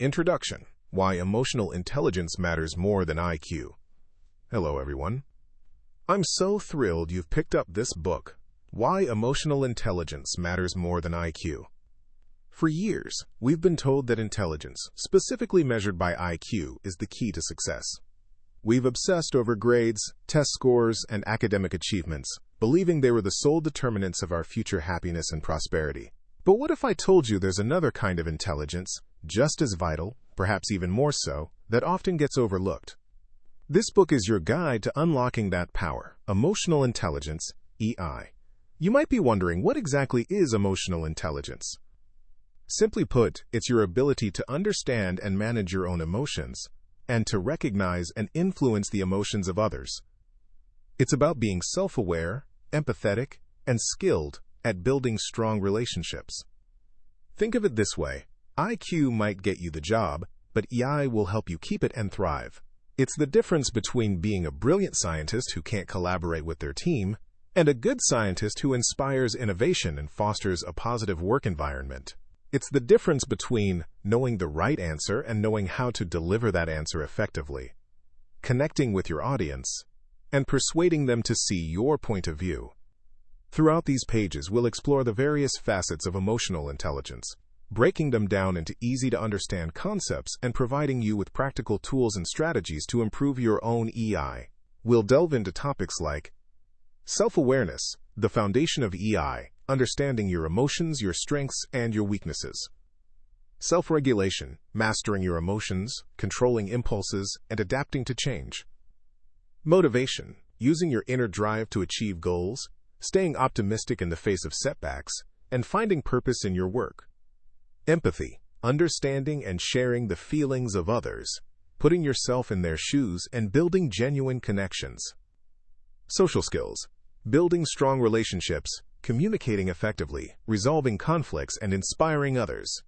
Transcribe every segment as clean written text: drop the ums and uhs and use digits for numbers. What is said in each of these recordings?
Introduction: Why Emotional Intelligence Matters More Than IQ. Hello, everyone. I'm so thrilled you've picked up this book, Why Emotional Intelligence Matters More Than IQ. For years, we've been told that intelligence, specifically measured by IQ, is the key to success. We've obsessed over grades, test scores, and academic achievements, believing they were the sole determinants of our future happiness and prosperity. But what if I told you there's another kind of intelligence, just as vital, perhaps even more so, that often gets overlooked? This book is your guide to unlocking that power, emotional intelligence, EI. You might be wondering, what exactly is emotional intelligence? Simply put, it's your ability to understand and manage your own emotions, and to recognize and influence the emotions of others. It's about being self-aware, empathetic, and skilled at building strong relationships. Think of it this way: IQ might get you the job, but EI will help you keep it and thrive. It's the difference between being a brilliant scientist who can't collaborate with their team and a good scientist who inspires innovation and fosters a positive work environment. It's the difference between knowing the right answer and knowing how to deliver that answer effectively, connecting with your audience, and persuading them to see your point of view. Throughout these pages, we'll explore the various facets of emotional intelligence, breaking them down into easy-to-understand concepts and providing you with practical tools and strategies to improve your own EI. We'll delve into topics like self-awareness, the foundation of EI, understanding your emotions, your strengths, and your weaknesses. Self-regulation, mastering your emotions, controlling impulses, and adapting to change. Motivation, using your inner drive to achieve goals, staying optimistic in the face of setbacks, and finding purpose in your work. Empathy, understanding and sharing the feelings of others, putting yourself in their shoes and building genuine connections. Social skills, building strong relationships, communicating effectively, resolving conflicts, and inspiring others.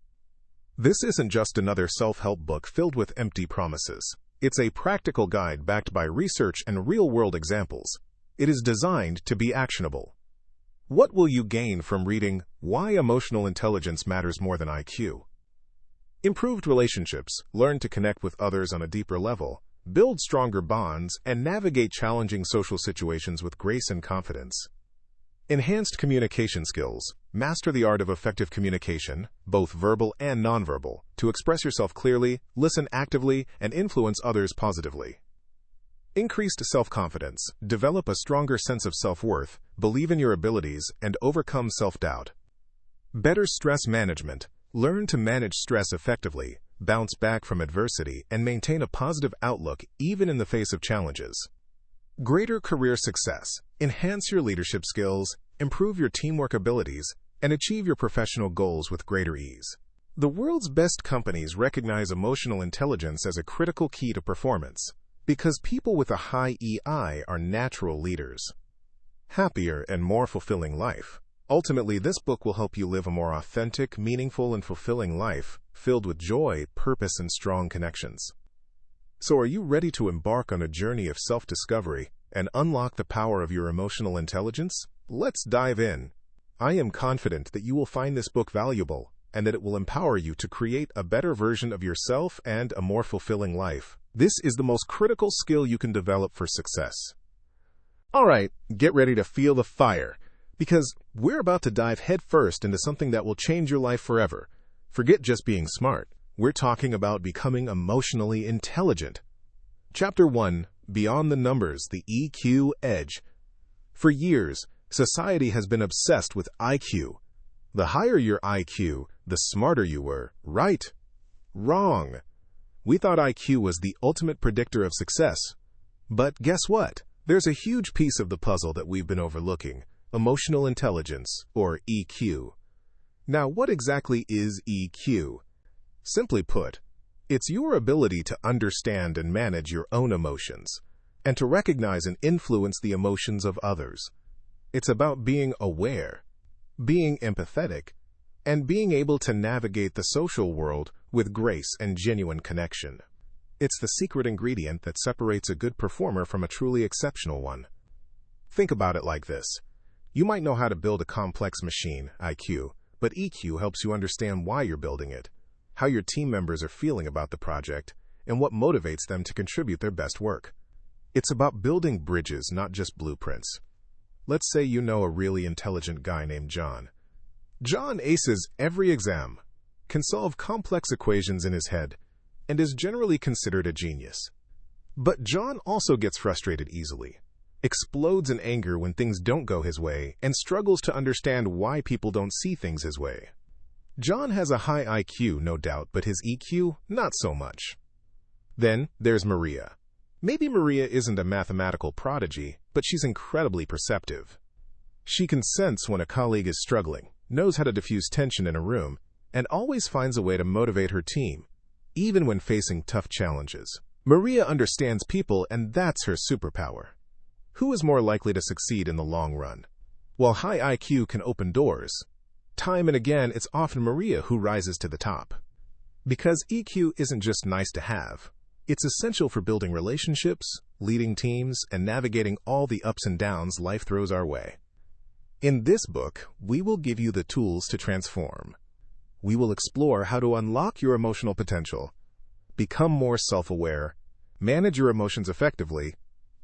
This isn't just another self-help book filled with empty promises. It's a practical guide backed by research and real-world examples. It is designed to be actionable. What will you gain from reading Why Emotional Intelligence Matters More Than IQ? Improved relationships, learn to connect with others on a deeper level, build stronger bonds, and navigate challenging social situations with grace and confidence. Enhanced communication skills, master the art of effective communication, both verbal and nonverbal, to express yourself clearly, listen actively, and influence others positively. Increased self-confidence, develop a stronger sense of self-worth, believe in your abilities, and overcome self-doubt. Better stress management, learn to manage stress effectively, bounce back from adversity, and maintain a positive outlook even in the face of challenges. Greater career success, enhance your leadership skills, improve your teamwork abilities, and achieve your professional goals with greater ease. The world's best companies recognize emotional intelligence as a critical key to performance, because people with a high EI are natural leaders. Happier and more fulfilling life. Ultimately, this book will help you live a more authentic, meaningful, and fulfilling life, filled with joy, purpose, and strong connections. So are you ready to embark on a journey of self-discovery and unlock the power of your emotional intelligence? Let's dive in. I am confident that you will find this book valuable and that it will empower you to create a better version of yourself and a more fulfilling life. This is the most critical skill you can develop for success. All right, get ready to feel the fire, because we're about to dive headfirst into something that will change your life forever. Forget just being smart. We're talking about becoming emotionally intelligent. Chapter 1, Beyond the Numbers, the EQ Edge. For years, society has been obsessed with IQ. The higher your IQ, the smarter you were. Right? Wrong. We thought IQ was the ultimate predictor of success. But guess what? There's a huge piece of the puzzle that we've been overlooking: emotional intelligence, or EQ. Now, what exactly is EQ? Simply put, it's your ability to understand and manage your own emotions, and to recognize and influence the emotions of others. It's about being aware, being empathetic, and being able to navigate the social world with grace and genuine connection. It's the secret ingredient that separates a good performer from a truly exceptional one. Think about it like this. You might know how to build a complex machine, IQ, but EQ helps you understand why you're building it, how your team members are feeling about the project, and what motivates them to contribute their best work. It's about building bridges, not just blueprints. Let's say you know a really intelligent guy named John. John aces every exam, can solve complex equations in his head, and is generally considered a genius. But John also gets frustrated easily, explodes in anger when things don't go his way, and struggles to understand why people don't see things his way. John has a high IQ, no doubt, but his EQ, not so much. Then there's Maria. Maybe Maria isn't a mathematical prodigy, but she's incredibly perceptive. She can sense when a colleague is struggling, knows how to diffuse tension in a room, and always finds a way to motivate her team, even when facing tough challenges. Maria understands people, and that's her superpower. Who is more likely to succeed in the long run? While high IQ can open doors, time and again it's often Maria who rises to the top. Because EQ isn't just nice to have. It's essential for building relationships, leading teams, and navigating all the ups and downs life throws our way. In this book, we will give you the tools to transform. We will explore how to unlock your emotional potential, become more self-aware, manage your emotions effectively,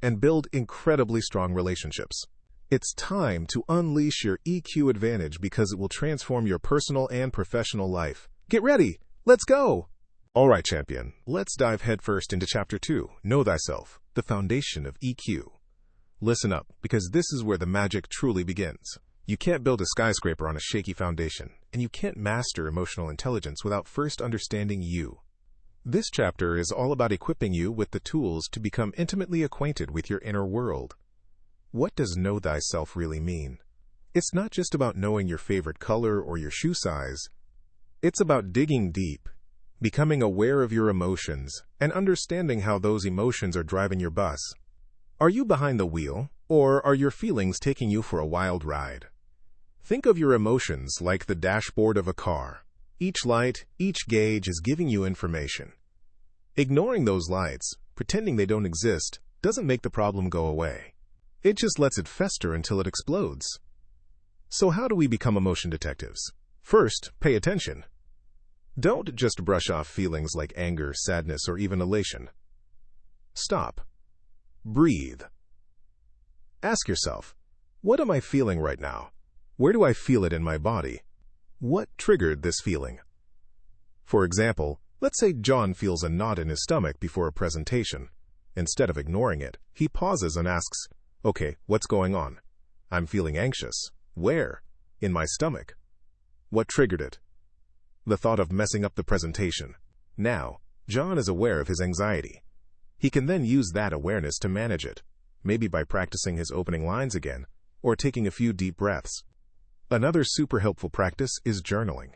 and build incredibly strong relationships. It's time to unleash your EQ advantage because it will transform your personal and professional life. Get ready! Let's go! All right, champion, let's dive headfirst into Chapter 2, Know Thyself, the Foundation of EQ. Listen up, because this is where the magic truly begins. You can't build a skyscraper on a shaky foundation, and you can't master emotional intelligence without first understanding you. This chapter is all about equipping you with the tools to become intimately acquainted with your inner world. What does know thyself really mean? It's not just about knowing your favorite color or your shoe size. It's about digging deep, becoming aware of your emotions, and understanding how those emotions are driving your bus. Are you behind the wheel, or are your feelings taking you for a wild ride? Think of your emotions like the dashboard of a car. Each light, each gauge is giving you information. Ignoring those lights, pretending they don't exist, doesn't make the problem go away. It just lets it fester until it explodes. So how do we become emotion detectives? First, pay attention. Don't just brush off feelings like anger, sadness, or even elation. Stop. Breathe. Ask yourself, what am I feeling right now? Where do I feel it in my body? What triggered this feeling? For example, let's say John feels a knot in his stomach before a presentation. Instead of ignoring it, he pauses and asks, okay, what's going on? I'm feeling anxious. Where? In my stomach. What triggered it? The thought of messing up the presentation. Now, John is aware of his anxiety. He can then use that awareness to manage it, maybe by practicing his opening lines again, or taking a few deep breaths. Another super helpful practice is journaling.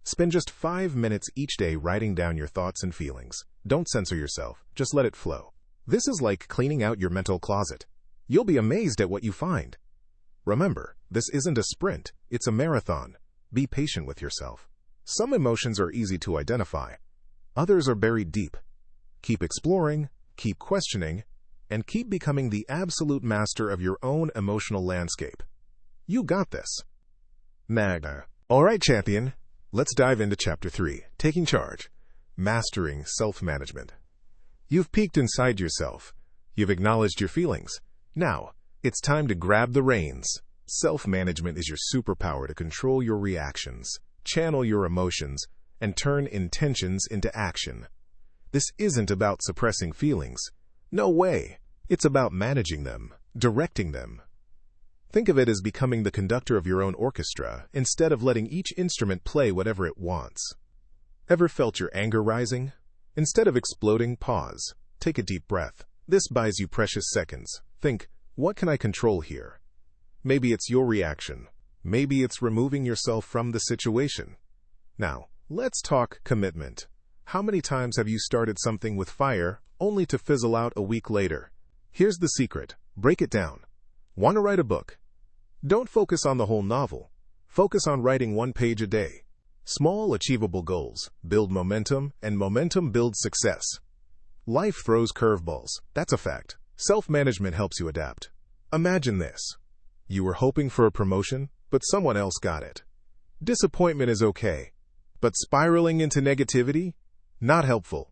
Spend just 5 minutes each day writing down your thoughts and feelings. Don't censor yourself, just let it flow. This is like cleaning out your mental closet. You'll be amazed at what you find. Remember, this isn't a sprint, it's a marathon. Be patient with yourself. Some emotions are easy to identify. Others are buried deep. Keep exploring, keep questioning, and keep becoming the absolute master of your own emotional landscape. You got this. Magna. All right, champion. Let's dive into Chapter 3, Taking Charge, Mastering Self-Management. You've peeked inside yourself. You've acknowledged your feelings. Now, it's time to grab the reins. Self-management is your superpower to control your reactions, channel your emotions, and turn intentions into action. This isn't about suppressing feelings. No way. It's about managing them, directing them. Think of it as becoming the conductor of your own orchestra instead of letting each instrument play whatever it wants. Ever felt your anger rising? Instead of exploding, pause. Take a deep breath. This buys you precious seconds. Think, what can I control here? Maybe it's your reaction. Maybe it's removing yourself from the situation. Now, let's talk commitment. How many times have you started something with fire only to fizzle out a week later? Here's the secret. Break it down. Want to write a book? Don't focus on the whole novel. Focus on writing 1 page a day. Small, achievable goals build momentum, and momentum builds success. Life throws curveballs. That's a fact. Self-management helps you adapt. Imagine this. You were hoping for a promotion, but someone else got it. Disappointment is okay. But spiraling into negativity? Not helpful.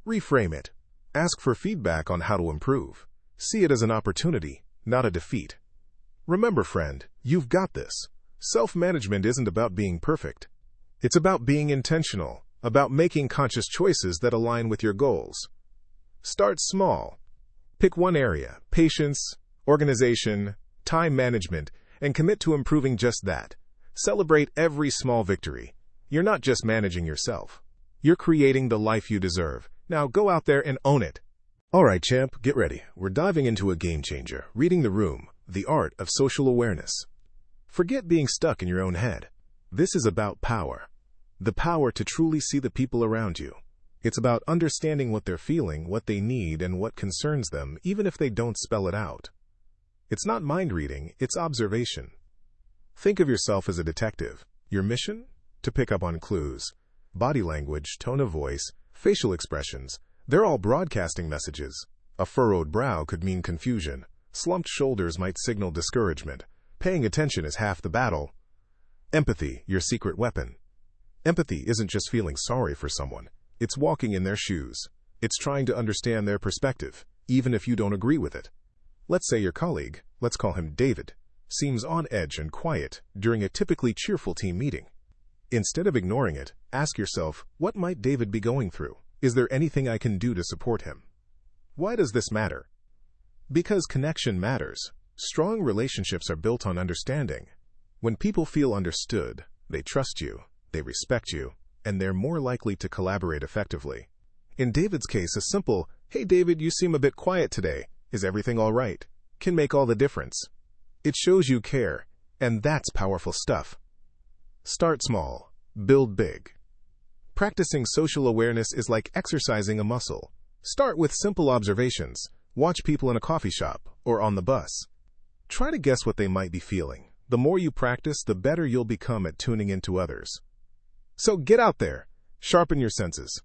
Reframe it. Ask for feedback on how to improve. See it as an opportunity, not a defeat. Remember, friend, you've got this. Self-management isn't about being perfect. It's about being intentional, about making conscious choices that align with your goals. Start small. Pick one area, patience, organization, time management, and commit to improving just that. Celebrate every small victory. You're not just managing yourself. You're creating the life you deserve. Now go out there and own it. All right, champ, get ready. We're diving into a game changer, reading the room, the art of social awareness. Forget being stuck in your own head. This is about power. The power to truly see the people around you. It's about understanding what they're feeling, what they need, and what concerns them, even if they don't spell it out. It's not mind reading, it's observation. Think of yourself as a detective. Your mission? To pick up on clues. Body language, tone of voice, facial expressions. They're all broadcasting messages. A furrowed brow could mean confusion. Slumped shoulders might signal discouragement. Paying attention is half the battle. Empathy, your secret weapon. Empathy isn't just feeling sorry for someone. It's walking in their shoes. It's trying to understand their perspective, even if you don't agree with it. Let's say your colleague, let's call him David, seems on edge and quiet during a typically cheerful team meeting. Instead of ignoring it, ask yourself, what might David be going through? Is there anything I can do to support him? Why does this matter? Because connection matters. Strong relationships are built on understanding. When people feel understood, they trust you, they respect you, and they're more likely to collaborate effectively. In David's case, a simple, "Hey David, you seem a bit quiet today. Is everything all right?" can make all the difference. It shows you care, and that's powerful stuff. Start small, build big. Practicing social awareness is like exercising a muscle. Start with simple observations. Watch people in a coffee shop or on the bus. Try to guess what they might be feeling. The more you practice, the better you'll become at tuning into others. So get out there, sharpen your senses.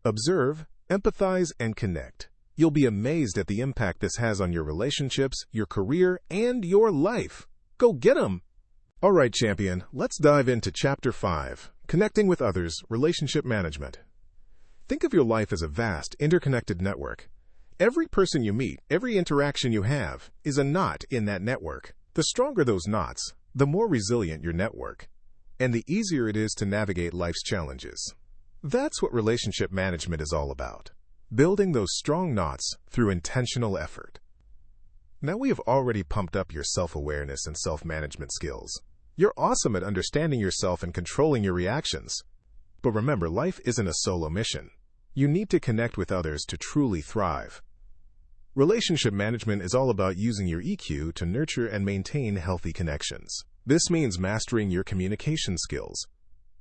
Observe, empathize, and connect. You'll be amazed at the impact this has on your relationships, your career, and your life. Go get 'em! All right, champion, let's dive into Chapter 5, Connecting with Others, Relationship Management. Think of your life as a vast, interconnected network. Every person you meet, every interaction you have, is a knot in that network. The stronger those knots, the more resilient your network, and the easier it is to navigate life's challenges. That's what relationship management is all about. Building those strong knots through intentional effort. Now we have already pumped up your self-awareness and self-management skills. You're awesome at understanding yourself and controlling your reactions. But remember, life isn't a solo mission. You need to connect with others to truly thrive. Relationship management is all about using your EQ to nurture and maintain healthy connections. This means mastering your communication skills.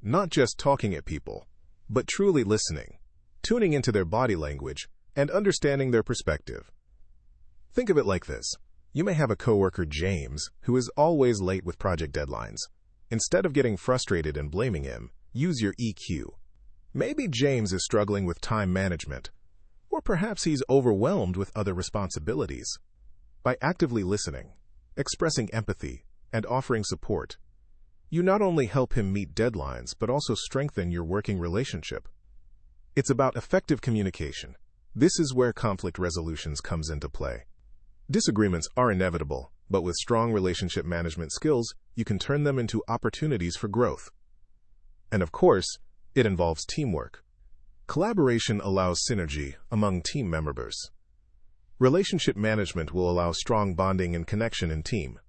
Not just talking at people, but truly listening, tuning into their body language, and understanding their perspective. Think of it like this. You may have a coworker, James, who is always late with project deadlines. Instead of getting frustrated and blaming him, use your EQ. Maybe James is struggling with time management, or perhaps he's overwhelmed with other responsibilities. By actively listening, expressing empathy, and offering support, you not only help him meet deadlines, but also strengthen your working relationship. It's about effective communication. This is where conflict resolutions comes into play. Disagreements are inevitable, but with strong relationship management skills, you can turn them into opportunities for growth. And of course, it involves teamwork. Collaboration allows synergy among team members. Relationship management will allow strong bonding and connection in team.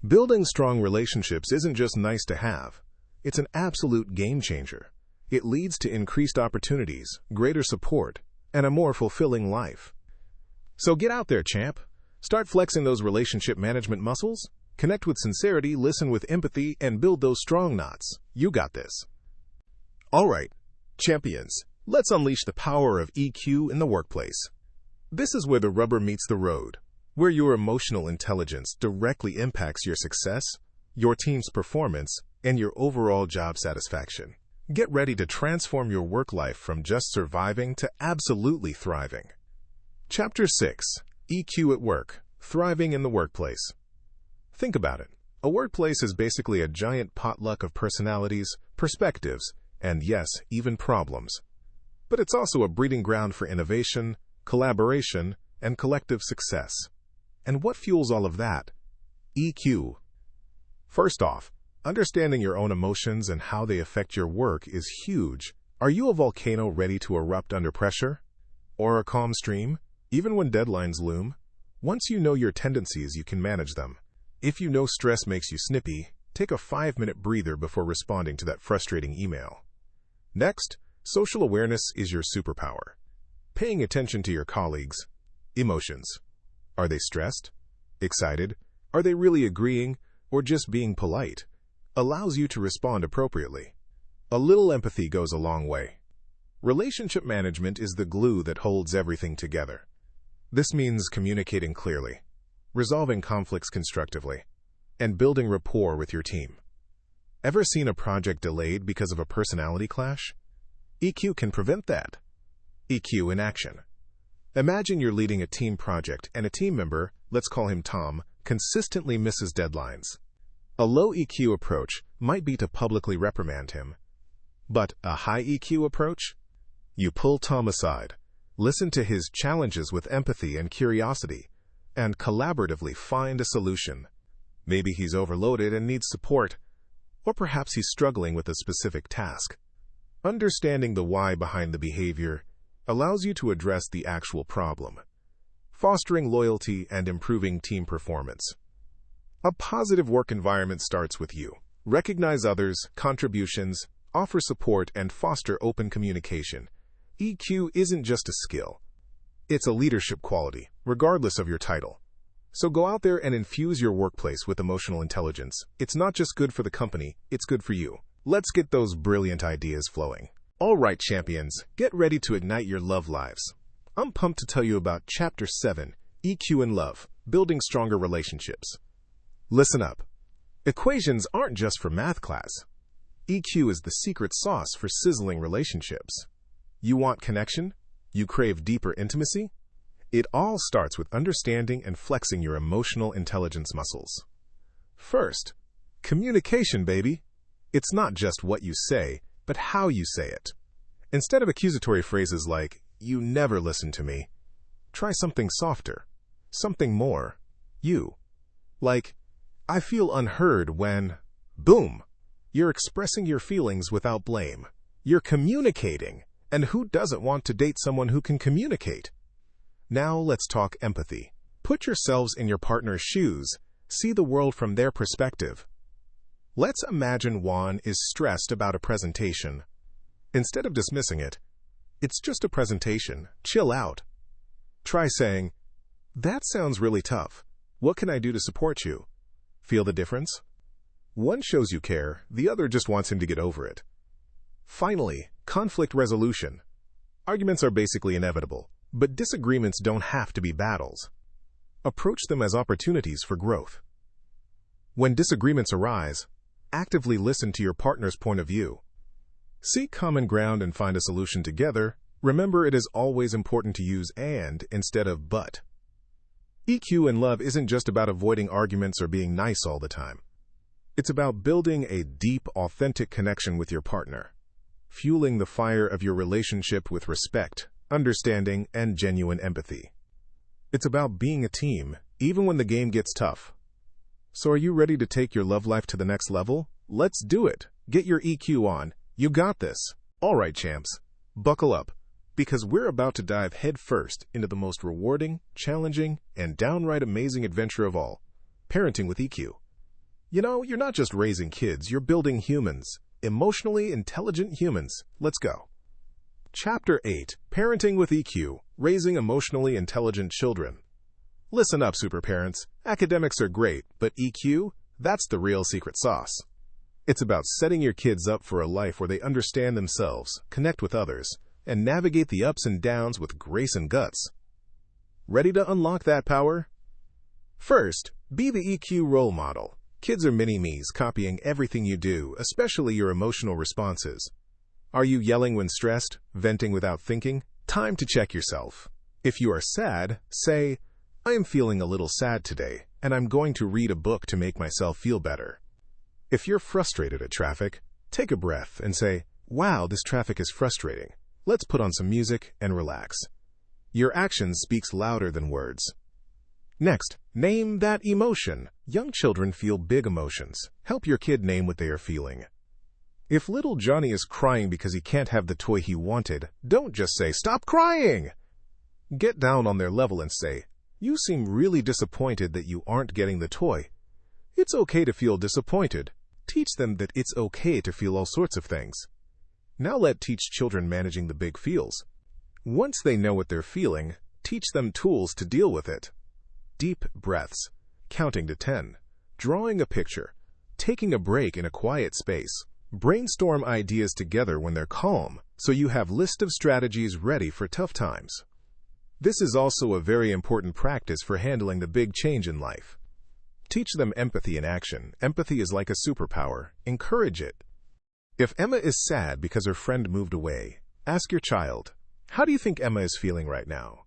Building strong relationships isn't just nice to have. It's an absolute game changer. It leads to increased opportunities, greater support, and a more fulfilling life. So get out there, champ. Start flexing those relationship management muscles. Connect with sincerity, listen with empathy, and build those strong knots. You got this. All right, champions, let's unleash the power of EQ in the workplace. This is where the rubber meets the road, where your emotional intelligence directly impacts your success, your team's performance, and your overall job satisfaction. Get ready to transform your work life from just surviving to absolutely thriving. Chapter 6, EQ at Work, Thriving in the Workplace. Think about it. A workplace is basically a giant potluck of personalities, perspectives, and yes, even problems. But it's also a breeding ground for innovation, collaboration, and collective success. And what fuels all of that? EQ. First off, understanding your own emotions and how they affect your work is huge. Are you a volcano ready to erupt under pressure? Or a calm stream, even when deadlines loom? Once you know your tendencies, you can manage them. If you know stress makes you snippy, take a 5-minute breather before responding to that frustrating email. Next, social awareness is your superpower. Paying attention to your colleagues' emotions. Are they stressed? Excited? Are they really agreeing? Or just being polite? Allows you to respond appropriately. A little empathy goes a long way. Relationship management is the glue that holds everything together. This means communicating clearly, resolving conflicts constructively, and building rapport with your team. Ever seen a project delayed because of a personality clash? EQ can prevent that. EQ in action. Imagine you're leading a team project and a team member, let's call him Tom, consistently misses deadlines. A low EQ approach might be to publicly reprimand him. But a high EQ approach? You pull Tom aside, listen to his challenges with empathy and curiosity, and collaboratively find a solution. Maybe he's overloaded and needs support, or perhaps he's struggling with a specific task. Understanding the why behind the behavior allows you to address the actual problem, fostering loyalty and improving team performance. A positive work environment starts with you. Recognize others' contributions, offer support, and foster open communication. EQ isn't just a skill. It's a leadership quality, regardless of your title. So go out there and infuse your workplace with emotional intelligence. It's not just good for the company, it's good for you. Let's get those brilliant ideas flowing. All right, champions, get ready to ignite your love lives. I'm pumped to tell you about Chapter 7, EQ in Love, Building Stronger Relationships. Listen up. Equations aren't just for math class. EQ is the secret sauce for sizzling relationships. You want connection? You crave deeper intimacy? It all starts with understanding and flexing your emotional intelligence muscles. First, communication, baby. It's not just what you say, but how you say it. Instead of accusatory phrases like, "You never listen to me," try something softer, something more you. Like, "I feel unheard when," boom. You're expressing your feelings without blame. You're communicating. And who doesn't want to date someone who can communicate? Now let's talk empathy. Put yourselves in your partner's shoes. See the world from their perspective. Let's imagine Juan is stressed about a presentation. Instead of dismissing it, "It's just a presentation. Chill out." Try saying, "That sounds really tough. What can I do to support you?" Feel the difference? One shows you care, the other just wants him to get over it. Finally, conflict resolution. Arguments are basically inevitable, but disagreements don't have to be battles. Approach them as opportunities for growth. When disagreements arise, actively listen to your partner's point of view. Seek common ground and find a solution together. Remember, it is always important to use "and" instead of "but." EQ in love isn't just about avoiding arguments or being nice all the time. It's about building a deep, authentic connection with your partner, fueling the fire of your relationship with respect, understanding, and genuine empathy. It's about being a team, even when the game gets tough. So are you ready to take your love life to the next level? Let's do it. Get your EQ on. You got this. All right, champs, buckle up, because we're about to dive headfirst into the most rewarding, challenging, and downright amazing adventure of all, parenting with EQ. You know, you're not just raising kids, you're building humans. Emotionally intelligent humans. Let's go. Chapter 8, Parenting with EQ, Raising Emotionally Intelligent Children. Listen up, super parents. Academics are great, but EQ? That's the real secret sauce. It's about setting your kids up for a life where they understand themselves, connect with others, and navigate the ups and downs with grace and guts. Ready to unlock that power? First, be the EQ role model. Kids are mini-me's copying everything you do, especially your emotional responses. Are you yelling when stressed, venting without thinking? Time to check yourself. If you are sad, say, "I am feeling a little sad today, and I'm going to read a book to make myself feel better." If you're frustrated at traffic, take a breath and say, Wow, this traffic is frustrating. Let's put on some music and relax. Your action speaks louder than words. Next, name that emotion. Young children feel big emotions. Help your kid name what they are feeling. If little Johnny is crying because he can't have the toy he wanted, don't just say, "Stop crying!" Get down on their level and say, "You seem really disappointed that you aren't getting the toy. It's okay to feel disappointed." Teach them that it's okay to feel all sorts of things. Now let's teach children managing the big feels. Once they know what they're feeling, teach them tools to deal with it. Deep breaths, counting to 10, drawing a picture, taking a break in a quiet space. Brainstorm ideas together when they're calm, so you have a list of strategies ready for tough times. This is also a very important practice for handling the big change in life. Teach them empathy in action. Empathy is like a superpower. Encourage it. If Emma is sad because her friend moved away, ask your child, "How do you think Emma is feeling right now?"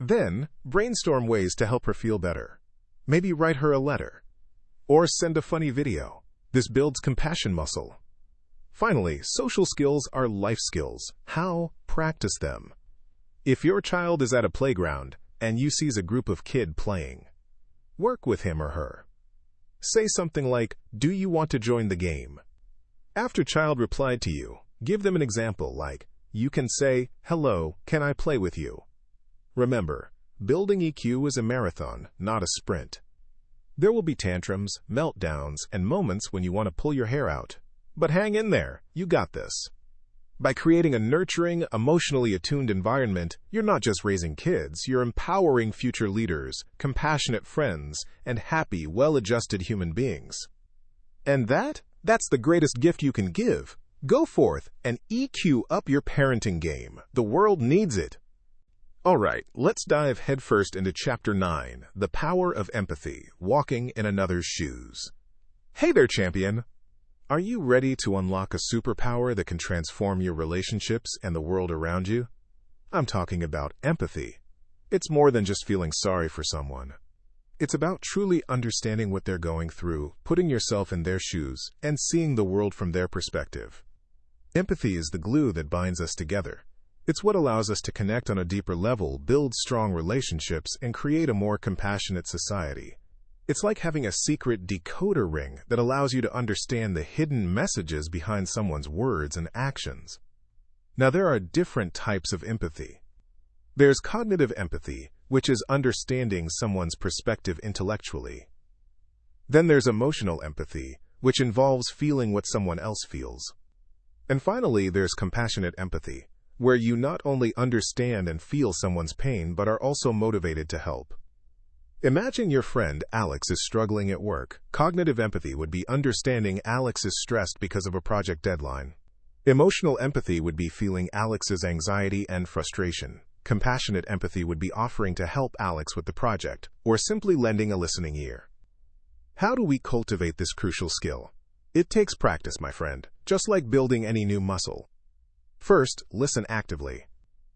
Then, brainstorm ways to help her feel better. Maybe write her a letter. Or send a funny video. This builds compassion muscle. Finally, social skills are life skills. How? Practice them. If your child is at a playground and you see a group of kids playing, work with him or her. Say something like, "Do you want to join the game?" After child replied to you, give them an example like, you can say, "Hello, can I play with you?" Remember, building EQ is a marathon, not a sprint. There will be tantrums, meltdowns, and moments when you want to pull your hair out. But hang in there, you got this. By creating a nurturing, emotionally attuned environment, you're not just raising kids, you're empowering future leaders, compassionate friends, and happy, well-adjusted human beings. And that's the greatest gift you can give. Go forth and EQ up your parenting game. The world needs it. All right, let's dive headfirst into Chapter 9, The Power of Empathy, Walking in Another's Shoes. Hey there, champion! Are you ready to unlock a superpower that can transform your relationships and the world around you? I'm talking about empathy. It's more than just feeling sorry for someone. It's about truly understanding what they're going through, putting yourself in their shoes, and seeing the world from their perspective. Empathy is the glue that binds us together. It's what allows us to connect on a deeper level, build strong relationships, and create a more compassionate society. It's like having a secret decoder ring that allows you to understand the hidden messages behind someone's words and actions. Now, there are different types of empathy. There's cognitive empathy, which is understanding someone's perspective intellectually. Then there's emotional empathy, which involves feeling what someone else feels. And finally, there's compassionate empathy, where you not only understand and feel someone's pain, but are also motivated to help. Imagine your friend Alex is struggling at work. Cognitive empathy would be understanding Alex is stressed because of a project deadline. Emotional empathy would be feeling Alex's anxiety and frustration. Compassionate empathy would be offering to help Alex with the project, or simply lending a listening ear. How do we cultivate this crucial skill? It takes practice, my friend, just like building any new muscle. First, listen actively.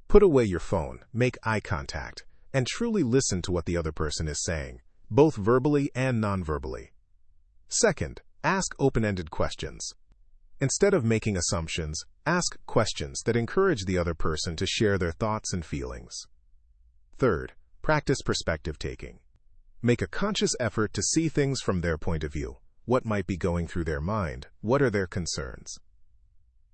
Put away your phone, make eye contact, and truly listen to what the other person is saying, both verbally and non-verbally. Second, ask open-ended questions. Instead of making assumptions, ask questions that encourage the other person to share their thoughts and feelings. Third, practice perspective taking. Make a conscious effort to see things from their point of view. What might be going through their mind? What are their concerns?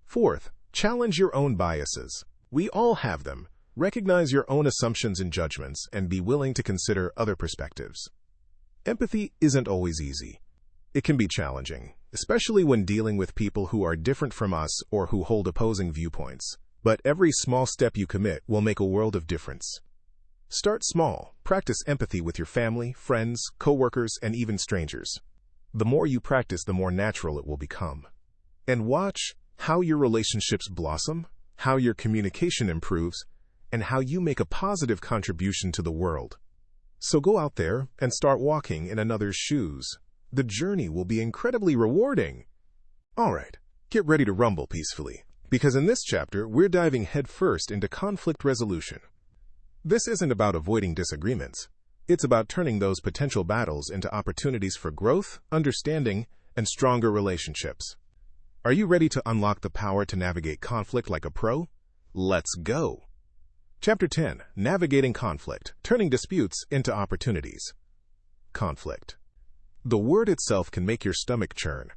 Fourth, challenge your own biases. We all have them. Recognize your own assumptions and judgments, and be willing to consider other perspectives. Empathy isn't always easy. It can be challenging, especially when dealing with people who are different from us or who hold opposing viewpoints. But every small step you commit will make a world of difference. Start small. Practice empathy with your family, friends, coworkers, and even strangers. The more you practice, the more natural it will become. And watch how your relationships blossom, how your communication improves, and how you make a positive contribution to the world. So go out there and start walking in another's shoes. The journey will be incredibly rewarding. All right, get ready to rumble peacefully, because in this chapter, we're diving headfirst into conflict resolution. This isn't about avoiding disagreements. It's about turning those potential battles into opportunities for growth, understanding, and stronger relationships. Are you ready to unlock the power to navigate conflict like a pro? Let's go! Chapter 10. Navigating Conflict, Turning Disputes into Opportunities. Conflict. The word itself can make your stomach churn.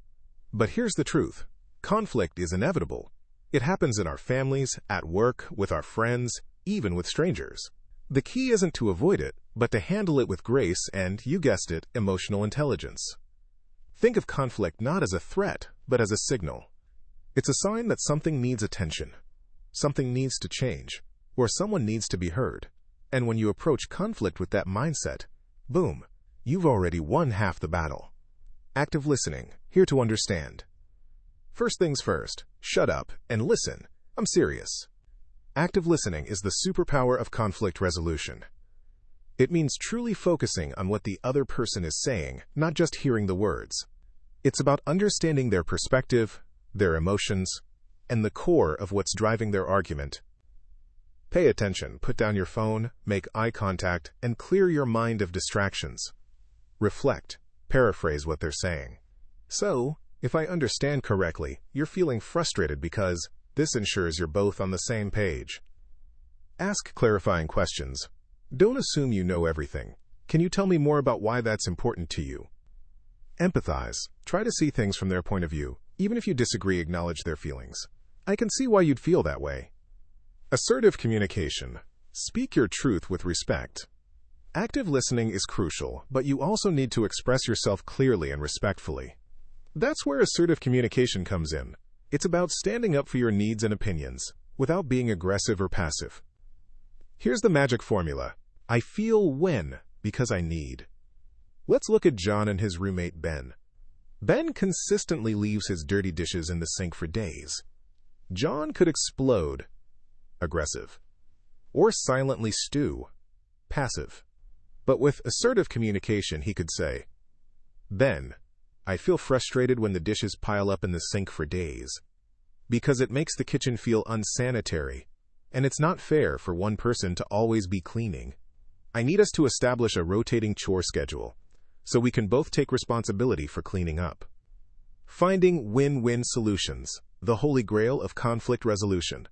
But here's the truth. Conflict is inevitable. It happens in our families, at work, with our friends, even with strangers. The key isn't to avoid it, but to handle it with grace and, you guessed it, emotional intelligence. Think of conflict not as a threat, but as a signal. It's a sign that something needs attention, something needs to change, or someone needs to be heard. And when you approach conflict with that mindset, boom, you've already won half the battle. Active listening, here to understand. First things first, shut up and listen. I'm serious. Active listening is the superpower of conflict resolution. It means truly focusing on what the other person is saying, not just hearing the words. It's about understanding their perspective, their emotions, and the core of what's driving their argument. Pay attention, put down your phone, make eye contact, and clear your mind of distractions. Reflect, paraphrase what they're saying. So, if I understand correctly, you're feeling frustrated because this ensures you're both on the same page. Ask clarifying questions. Don't assume you know everything. Can you tell me more about why that's important to you? Empathize. Try to see things from their point of view. Even if you disagree, acknowledge their feelings. I can see why you'd feel that way. Assertive communication. Speak your truth with respect. Active listening is crucial, but you also need to express yourself clearly and respectfully. That's where assertive communication comes in. It's about standing up for your needs and opinions, without being aggressive or passive. Here's the magic formula. I feel when, because I need. Let's look at John and his roommate Ben. Ben consistently leaves his dirty dishes in the sink for days. John could explode, aggressive, or silently stew, passive. But with assertive communication, he could say, Ben, I feel frustrated when the dishes pile up in the sink for days, because it makes the kitchen feel unsanitary, and it's not fair for one person to always be cleaning. I need us to establish a rotating chore schedule, so we can both take responsibility for cleaning up. Finding win-win solutions, the holy grail of conflict resolution.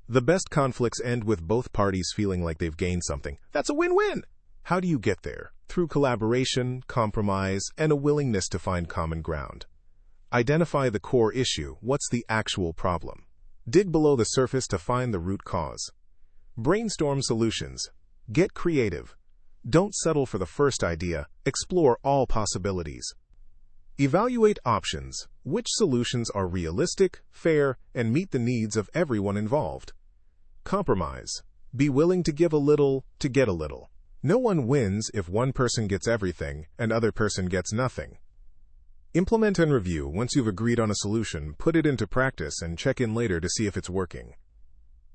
The best conflicts end with both parties feeling like they've gained something. That's a win-win! How do you get there? Through collaboration, compromise, and a willingness to find common ground. Identify the core issue. What's the actual problem? Dig below the surface to find the root cause. Brainstorm solutions. Get creative. Don't settle for the first idea. Explore all possibilities. Evaluate options. Which solutions are realistic, fair, and meet the needs of everyone involved? Compromise. Be willing to give a little to get a little. No one wins if one person gets everything and other person gets nothing. Implement and review. Once you've agreed on a solution, put it into practice and check in later to see if it's working.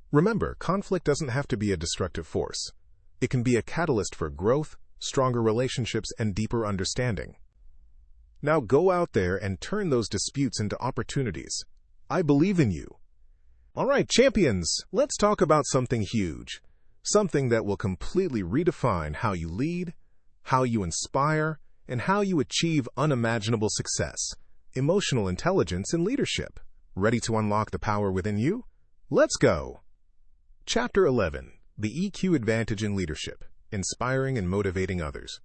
Remember, conflict doesn't have to be a destructive force. It can be a catalyst for growth, stronger relationships, and deeper understanding. Now go out there and turn those disputes into opportunities. I believe in you. All right, champions, let's talk about something huge. Something that will completely redefine how you lead, how you inspire, and how you achieve unimaginable success. Emotional intelligence in leadership. Ready to unlock the power within you? Let's go! Chapter 11. The EQ Advantage in Leadership. Inspiring and motivating others.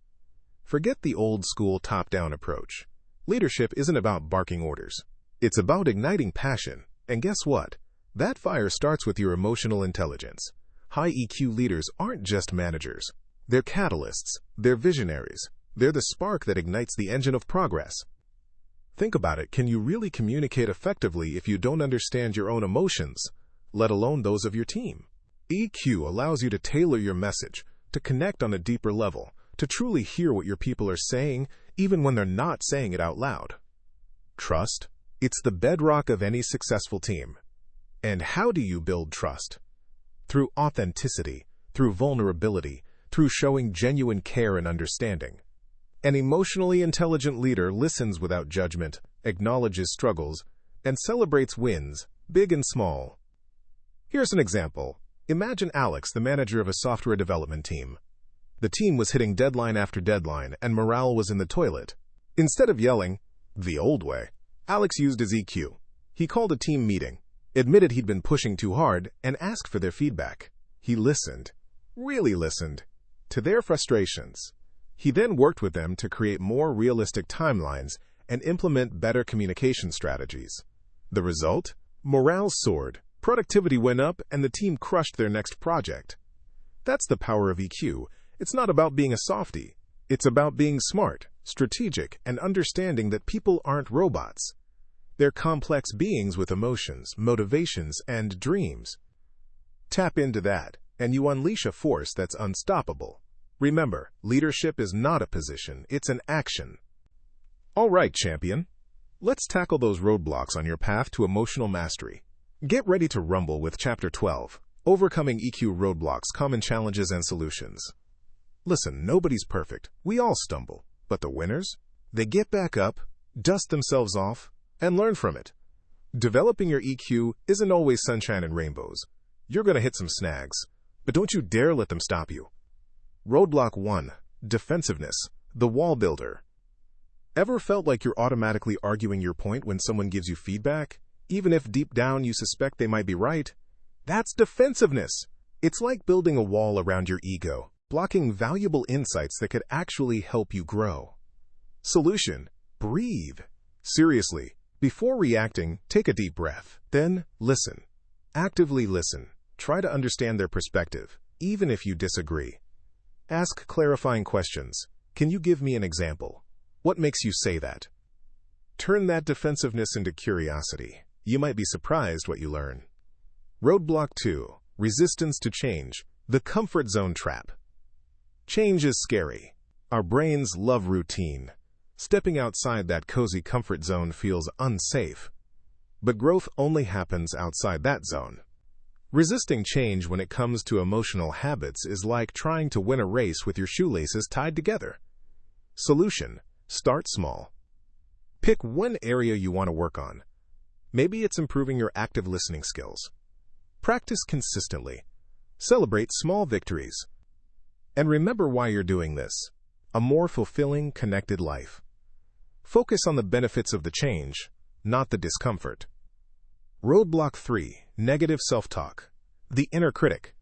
Forget the old-school top-down approach. Leadership isn't about barking orders. It's about igniting passion. And guess what? That fire starts with your emotional intelligence. High EQ leaders aren't just managers. They're catalysts. They're visionaries. They're the spark that ignites the engine of progress. Think about it. Can you really communicate effectively if you don't understand your own emotions, let alone those of your team? EQ allows you to tailor your message, to connect on a deeper level, to truly hear what your people are saying, even when they're not saying it out loud. Trust. It's the bedrock of any successful team. And how do you build trust? Through authenticity, through vulnerability, through showing genuine care and understanding. An emotionally intelligent leader listens without judgment, acknowledges struggles, and celebrates wins, big and small. Here's an example. Imagine Alex, the manager of a software development team. The team was hitting deadline after deadline, and morale was in the toilet. Instead of yelling, the old way, Alex used his EQ. He called a team meeting, admitted he'd been pushing too hard, and asked for their feedback. He listened, really listened, to their frustrations. He then worked with them to create more realistic timelines and implement better communication strategies. The result? Morale soared, productivity went up, and the team crushed their next project. That's the power of EQ. It's not about being a softie. It's about being smart, strategic, and understanding that people aren't robots. They're complex beings with emotions, motivations, and dreams. Tap into that, and you unleash a force that's unstoppable. Remember, leadership is not a position, it's an action. All right, champion. Let's tackle those roadblocks on your path to emotional mastery. Get ready to rumble with Chapter 12, Overcoming EQ Roadblocks, Common Challenges and Solutions. Listen, nobody's perfect. We all stumble. But the winners? They get back up, dust themselves off, and learn from it. Developing your EQ isn't always sunshine and rainbows. You're going to hit some snags, but don't you dare let them stop you. Roadblock 1. Defensiveness, the wall builder. Ever felt like you're automatically arguing your point when someone gives you feedback, even if deep down you suspect they might be right? That's defensiveness. It's like building a wall around your ego, blocking valuable insights that could actually help you grow. Solution: breathe. Seriously, before reacting, take a deep breath. Then, listen. Actively listen. Try to understand their perspective, even if you disagree. Ask clarifying questions. Can you give me an example? What makes you say that? Turn that defensiveness into curiosity. You might be surprised what you learn. Roadblock 2. Resistance to change, the comfort zone trap. Change is scary. Our brains love routine. Stepping outside that cozy comfort zone feels unsafe. But growth only happens outside that zone. Resisting change when it comes to emotional habits is like trying to win a race with your shoelaces tied together. Solution: start small. Pick one area you want to work on. Maybe it's improving your active listening skills. Practice consistently. Celebrate small victories. And remember why you're doing this: a more fulfilling, connected life. Focus on the benefits of the change, not the discomfort. Roadblock 3. Negative self-talk, the inner critic.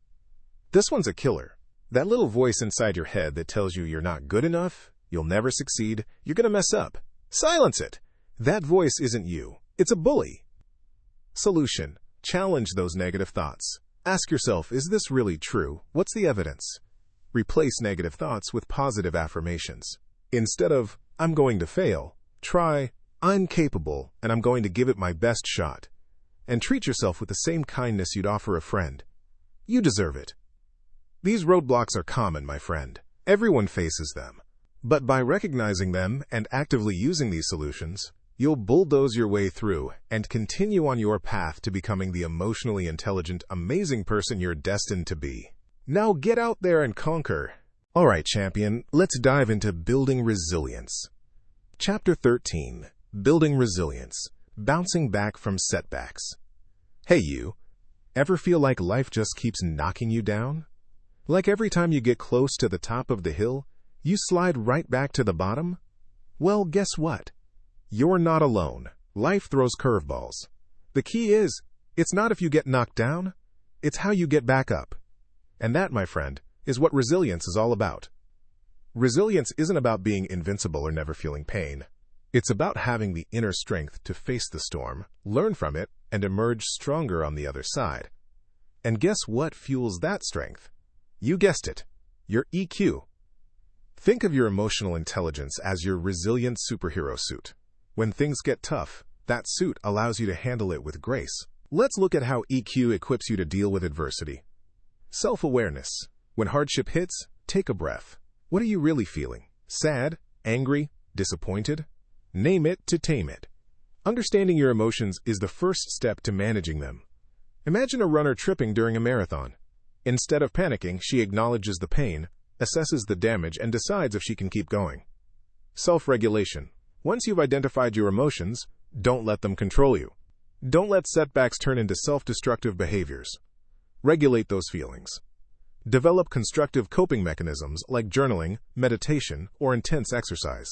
This one's a killer. That little voice inside your head that tells you you're not good enough, you'll never succeed, you're going to mess up. Silence it. That voice isn't you. It's a bully. Solution: challenge those negative thoughts. Ask yourself, is this really true? What's the evidence? Replace negative thoughts with positive affirmations. Instead of, I'm going to fail, try, I'm capable, and I'm going to give it my best shot. And treat yourself with the same kindness you'd offer a friend. You deserve it. These roadblocks are common, my friend. Everyone faces them. But by recognizing them and actively using these solutions, you'll bulldoze your way through and continue on your path to becoming the emotionally intelligent, amazing person you're destined to be. Now get out there and conquer. All right, champion, let's dive into building resilience. Chapter 13. Building resilience. Bouncing back from setbacks. Hey you, ever feel like life just keeps knocking you down? Like every time you get close to the top of the hill, you slide right back to the bottom? Well, guess what? You're not alone. Life throws curveballs. The key is, it's not if you get knocked down, it's how you get back up. And that, my friend, is what resilience is all about. Resilience isn't about being invincible or never feeling pain. It's about having the inner strength to face the storm, learn from it, and emerge stronger on the other side. And guess what fuels that strength? You guessed it, your EQ. Think of your emotional intelligence as your resilient superhero suit. When things get tough, that suit allows you to handle it with grace. Let's look at how EQ equips you to deal with adversity. Self-awareness. When hardship hits, take a breath. What are you really feeling? Sad? Angry? Disappointed? Name it to tame it. Understanding your emotions is the first step to managing them. Imagine a runner tripping during a marathon. Instead of panicking, she acknowledges the pain, assesses the damage, and decides if she can keep going. Self-regulation. Once you've identified your emotions, don't let them control you. Don't let setbacks turn into self-destructive behaviors. Regulate those feelings. Develop constructive coping mechanisms like journaling, meditation, or intense exercise.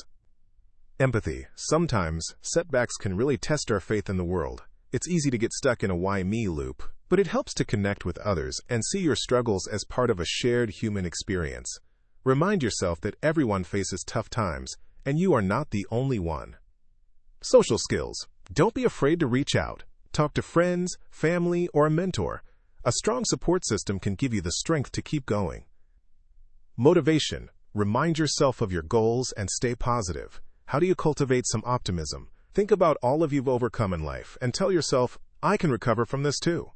Empathy. Sometimes, setbacks can really test our faith in the world. It's easy to get stuck in a why me loop, but it helps to connect with others and see your struggles as part of a shared human experience. Remind yourself that everyone faces tough times, and you are not the only one. Social skills. Don't be afraid to reach out. Talk to friends, family, or a mentor. A strong support system can give you the strength to keep going. Motivation. Remind yourself of your goals and stay positive. How do you cultivate some optimism? Think about all you've overcome in life and tell yourself, I can recover from this too.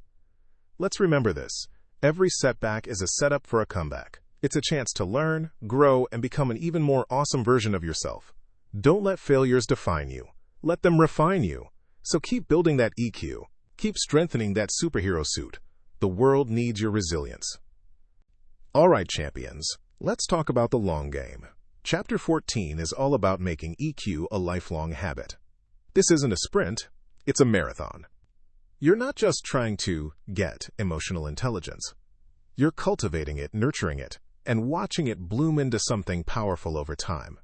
Let's remember this. Every setback is a setup for a comeback. It's a chance to learn, grow, and become an even more awesome version of yourself. Don't let failures define you. Let them refine you. So keep building that EQ. Keep strengthening that superhero suit. The world needs your resilience. All right, champions, let's talk about the long game. Chapter 14 is all about making EQ a lifelong habit. This isn't a sprint, it's a marathon. You're not just trying to get emotional intelligence. You're cultivating it, nurturing it, and watching it bloom into something powerful over time.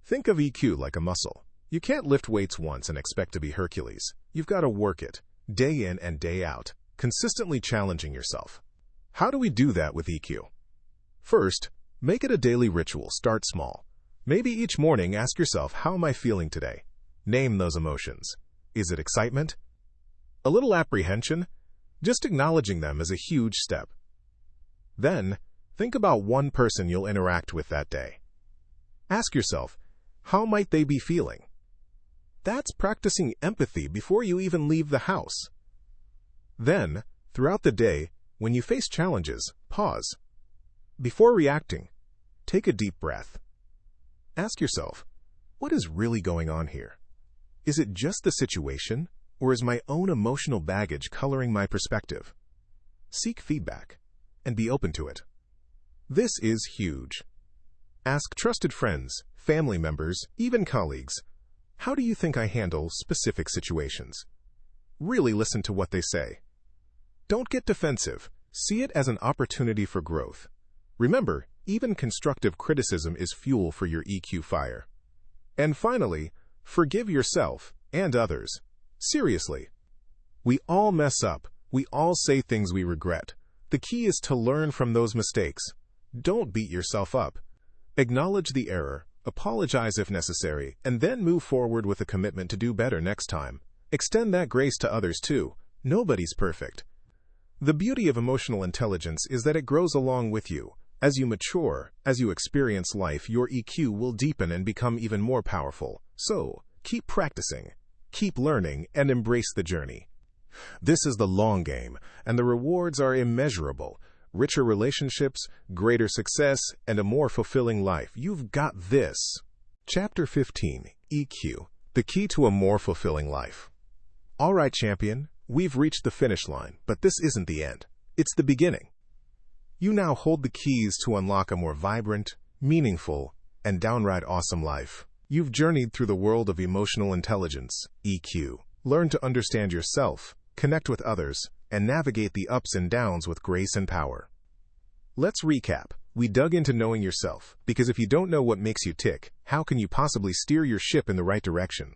Think of EQ like a muscle. You can't lift weights once and expect to be Hercules. You've got to work it, day in and day out, consistently challenging yourself. How do we do that with EQ? First, make it a daily ritual. Start small. Maybe each morning ask yourself, how am I feeling today? Name those emotions. Is it excitement? A little apprehension? Just acknowledging them is a huge step. Then, think about one person you'll interact with that day. Ask yourself, how might they be feeling? That's practicing empathy before you even leave the house. Then, throughout the day, when you face challenges, pause. Before reacting, take a deep breath. Ask yourself, what is really going on here? Is it just the situation, or is my own emotional baggage coloring my perspective? Seek feedback, and be open to it. This is huge. Ask trusted friends, family members, even colleagues, how do you think I handle specific situations? Really listen to what they say. Don't get defensive. See it as an opportunity for growth. Remember, even constructive criticism is fuel for your EQ fire. And finally, forgive yourself and others. Seriously. We all mess up. We all say things we regret. The key is to learn from those mistakes. Don't beat yourself up. Acknowledge the error, apologize if necessary, and then move forward with a commitment to do better next time. Extend that grace to others too. Nobody's perfect. The beauty of emotional intelligence is that it grows along with you. As you mature, as you experience life, your EQ will deepen and become even more powerful. So, keep practicing, keep learning, and embrace the journey. This is the long game, and the rewards are immeasurable. Richer relationships, greater success, and a more fulfilling life. You've got this. Chapter 15, EQ, the key to a more fulfilling life. All right, champion, we've reached the finish line, but this isn't the end. It's the beginning. You now hold the keys to unlock a more vibrant, meaningful, and downright awesome life. You've journeyed through the world of emotional intelligence, EQ. Learn to understand yourself, connect with others, and navigate the ups and downs with grace and power. Let's recap. We dug into knowing yourself, because if you don't know what makes you tick, how can you possibly steer your ship in the right direction?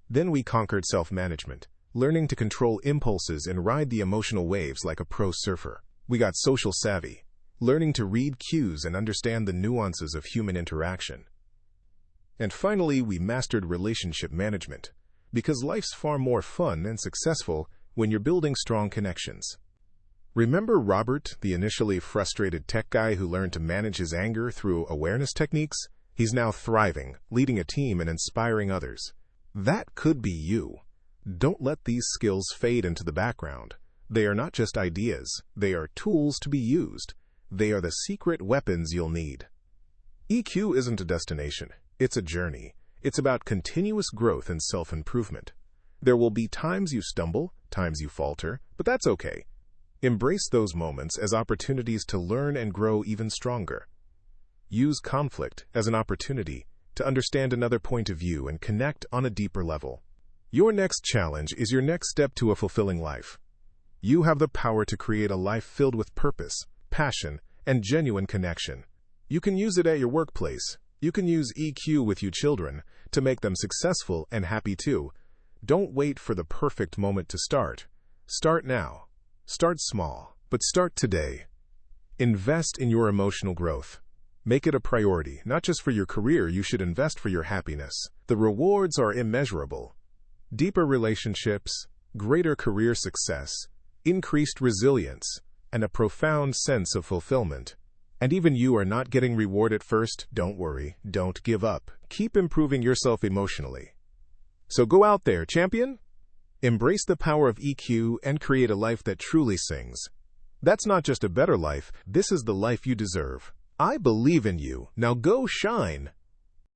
Then we conquered self-management, learning to control impulses and ride the emotional waves like a pro surfer. We got social savvy, learning to read cues and understand the nuances of human interaction. And finally, we mastered relationship management, because life's far more fun and successful when you're building strong connections. Remember Robert, the initially frustrated tech guy who learned to manage his anger through awareness techniques? He's now thriving, leading a team and inspiring others. That could be you. Don't let these skills fade into the background. They are not just ideas. They are tools to be used. They are the secret weapons you'll need. EQ isn't a destination. It's a journey. It's about continuous growth and self-improvement. There will be times you stumble, times you falter, but that's okay. Embrace those moments as opportunities to learn and grow even stronger. Use conflict as an opportunity to understand another point of view and connect on a deeper level. Your next challenge is your next step to a fulfilling life. You have the power to create a life filled with purpose, passion, and genuine connection. You can use it at your workplace. You can use EQ with your children to make them successful and happy too. Don't wait for the perfect moment to start. Start now. Start small, but start today. Invest in your emotional growth. Make it a priority, not just for your career. You should invest for your happiness. The rewards are immeasurable. Deeper relationships, greater career success, increased resilience, and a profound sense of fulfillment. And even you are not getting reward at first, don't worry, don't give up. Keep improving yourself emotionally. So go out there, champion! Embrace the power of EQ and create a life that truly sings. That's not just a better life, this is the life you deserve. I believe in you. Now go shine!